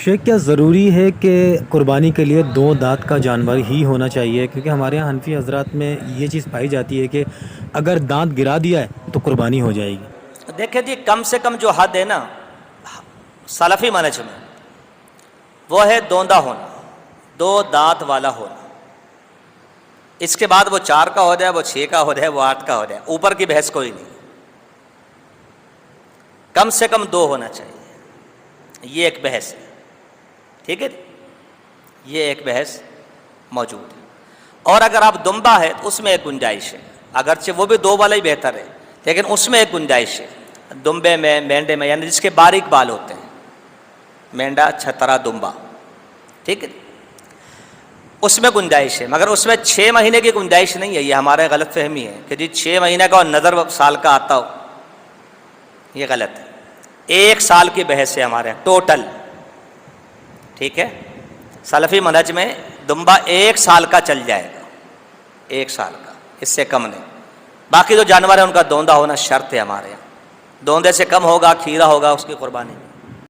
شیخ کیا ضروری ہے کہ قربانی کے لیے دو دانت کا جانور ہی ہونا چاہیے؟ کیونکہ ہمارے یہاں حنفی حضرات میں یہ چیز پائی جاتی ہے کہ اگر دانت گرا دیا ہے تو قربانی ہو جائے گی۔ دیکھیں جی، کم سے کم جو حد ہے نا سلفی منہج میں، وہ ہے دوندا ہونا، دو دانت والا ہونا۔ اس کے بعد وہ 4 کا ہو جائے، وہ 6 کا ہو جائے، وہ 8 کا ہو جائے، اوپر کی بحث کوئی نہیں، کم سے کم 2 ہونا چاہیے، یہ ایک بحث ہے، ٹھیک ہے، یہ ایک بحث موجود ہے۔ اور اگر آپ دمبا ہے تو اس میں ایک گنجائش ہے، اگرچہ وہ بھی 2 والا ہی بہتر ہے، لیکن اس میں ایک گنجائش ہے، دمبے میں، مینڈے میں، یعنی جس کے باریک بال ہوتے ہیں، مینڈا، چھترا، دمبا، ٹھیک ہے، اس میں گنجائش ہے، مگر اس میں 6 مہینے کی گنجائش نہیں ہے۔ یہ ہمارے غلط فہمی ہے کہ جی 6 مہینے کا اور نظر سال کا آتا ہو، یہ غلط ہے۔ 1 سال کی بحث ہے ہمارے ٹوٹل، ٹھیک ہے، سلفی منہج میں دمبا 1 سال کا چل جائے گا، 1 سال کا، اس سے کم نہیں۔ باقی جو جانور ہیں ان کا دوندا ہونا شرط ہے ہمارے یہاں، دوندے سے کم ہوگا، کھیرا ہوگا، اس کی قربانی